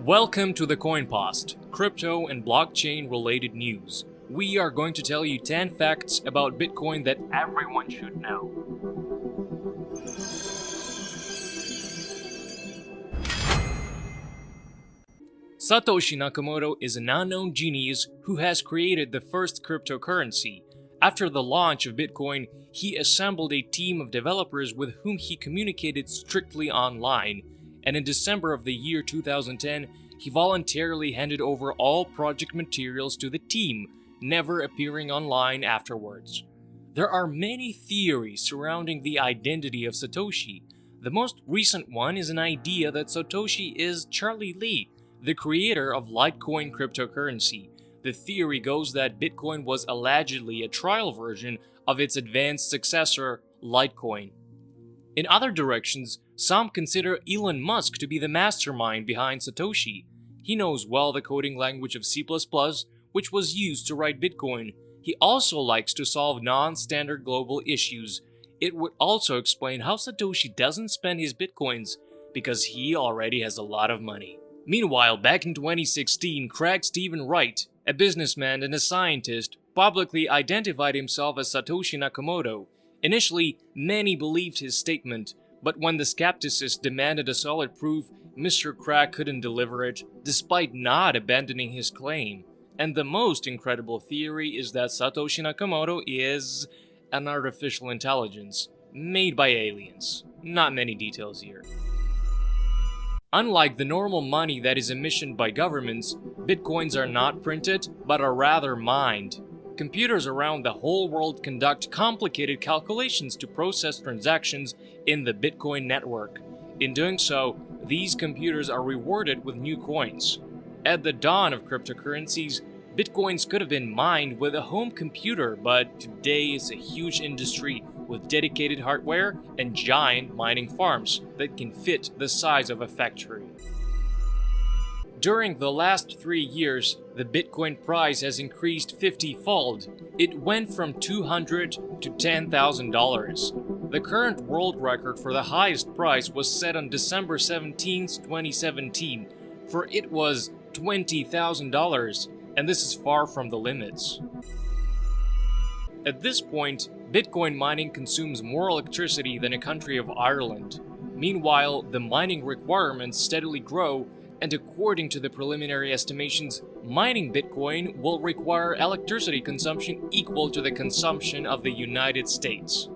Welcome to the CoinPost, crypto and blockchain related news. We are going to tell you 10 facts about Bitcoin that everyone should know. Satoshi Nakamoto is an unknown genius who has created the first cryptocurrency. After the launch of Bitcoin, he assembled a team of developers with whom he communicated strictly online, and in December of the year 2010, he voluntarily handed over all project materials to the team, never appearing online afterwards. There are many theories surrounding the identity of Satoshi. The most recent one is an idea that Satoshi is Charlie Lee, the creator of Litecoin cryptocurrency. The theory goes that Bitcoin was allegedly a trial version of its advanced successor, Litecoin. In other directions, some consider Elon Musk to be the mastermind behind Satoshi. He knows well the coding language of C++, which was used to write Bitcoin. He also likes to solve non-standard global issues. It would also explain how Satoshi doesn't spend his Bitcoins, because he already has a lot of money. Meanwhile, back in 2016, Craig Stephen Wright, a businessman and a scientist, publicly identified himself as Satoshi Nakamoto. Initially, many believed his statement, but when the skepticists demanded a solid proof, Mr. Craig couldn't deliver it, despite not abandoning his claim. And the most incredible theory is that Satoshi Nakamoto is an artificial intelligence, made by aliens. Not many details here. Unlike the normal money that is emissioned by governments, Bitcoins are not printed, but are rather mined. Computers around the whole world conduct complicated calculations to process transactions in the Bitcoin network. In doing so, these computers are rewarded with new coins. At the dawn of cryptocurrencies, Bitcoins could have been mined with a home computer, but today it's a huge industry with dedicated hardware and giant mining farms that can fit the size of a factory. During the last 3 years, the Bitcoin price has increased 50-fold. It went from $200 to $10,000. The current world record for the highest price was set on December 17, 2017, for it was $20,000, and this is far from the limits. At this point, Bitcoin mining consumes more electricity than a country of Ireland. Meanwhile, the mining requirements steadily grow, and according to the preliminary estimations, mining Bitcoin will require electricity consumption equal to the consumption of the United States.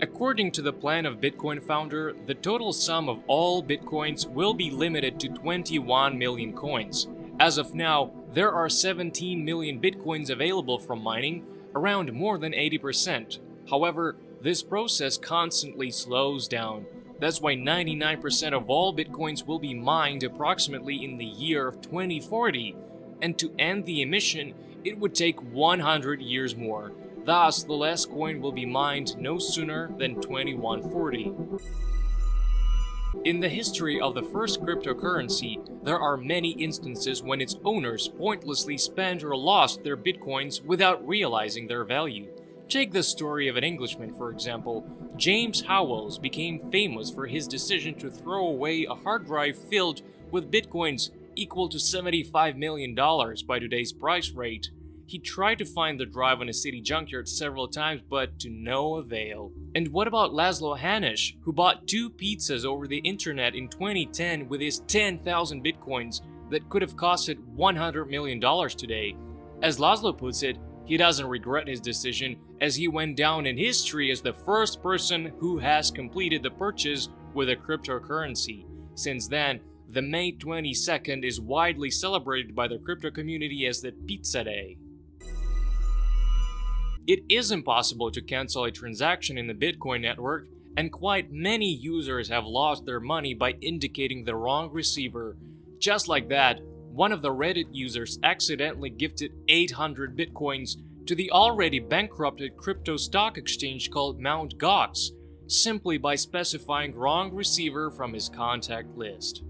According to the plan of Bitcoin founder, the total sum of all Bitcoins will be limited to 21 million coins. As of now, there are 17 million Bitcoins available from mining, around more than 80%. However, this process constantly slows down. That's why 99% of all Bitcoins will be mined approximately in the year of 2040. And to end the emission, it would take 100 years more. Thus, the last coin will be mined no sooner than 2140. In the history of the first cryptocurrency, there are many instances when its owners pointlessly spent or lost their Bitcoins without realizing their value. Take the story of an Englishman, for example. James Howells became famous for his decision to throw away a hard drive filled with Bitcoins equal to $75 million by today's price rate. He tried to find the drive on a city junkyard several times, but to no avail. And what about Laszlo Hanisch, who bought 2 pizzas over the internet in 2010 with his 10,000 Bitcoins that could have costed $100 million today? As Laszlo puts it, he doesn't regret his decision, as he went down in history as the first person who has completed the purchase with a cryptocurrency. Since then, the May 22nd is widely celebrated by the crypto community as the Pizza Day. It is impossible to cancel a transaction in the Bitcoin network, and quite many users have lost their money by indicating the wrong receiver. Just like that, one of the Reddit users accidentally gifted 800 Bitcoins to the already bankrupted crypto stock exchange called Mt. Gox, simply by specifying wrong receiver from his contact list.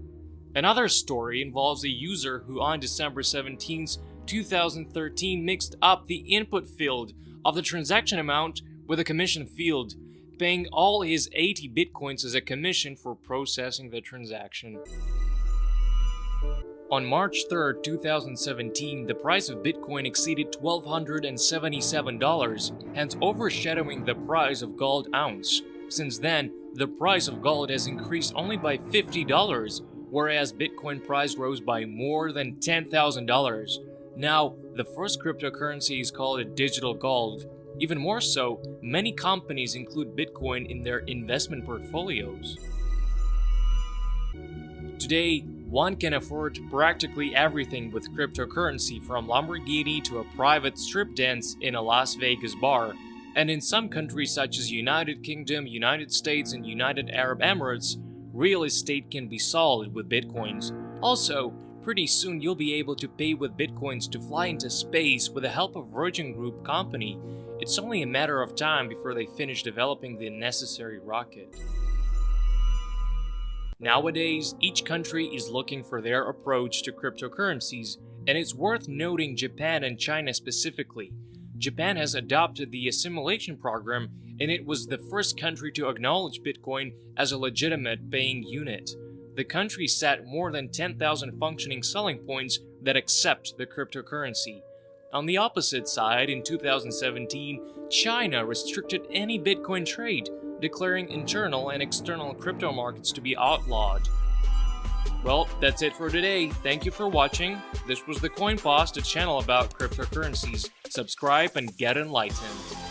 Another story involves a user who on December 17, 2013 mixed up the input field of the transaction amount with a commission field, paying all his 80 Bitcoins as a commission for processing the transaction. On March 3, 2017, the price of Bitcoin exceeded $1,277, hence overshadowing the price of gold ounce. Since then, the price of gold has increased only by $50, whereas Bitcoin price rose by more than $10,000. Now, the first cryptocurrency is called a digital gold. Even more so, many companies include Bitcoin in their investment portfolios. Today, one can afford practically everything with cryptocurrency, from Lamborghini to a private strip dance in a Las Vegas bar. And in some countries such as United Kingdom, United States, and United Arab Emirates, real estate can be sold with Bitcoins. Also, pretty soon you'll be able to pay with Bitcoins to fly into space with the help of Virgin Group company. It's only a matter of time before they finish developing the necessary rocket. Nowadays, each country is looking for their approach to cryptocurrencies, and it's worth noting Japan and China specifically. Japan has adopted the assimilation program, and it was the first country to acknowledge Bitcoin as a legitimate paying unit. The country set more than 10,000 functioning selling points that accept the cryptocurrency. On the opposite side, in 2017, China restricted any Bitcoin trade, declaring internal and external crypto markets to be outlawed. Well, that's it for today. Thank you for watching. This was the Coin Post, a channel about cryptocurrencies. Subscribe and get enlightened.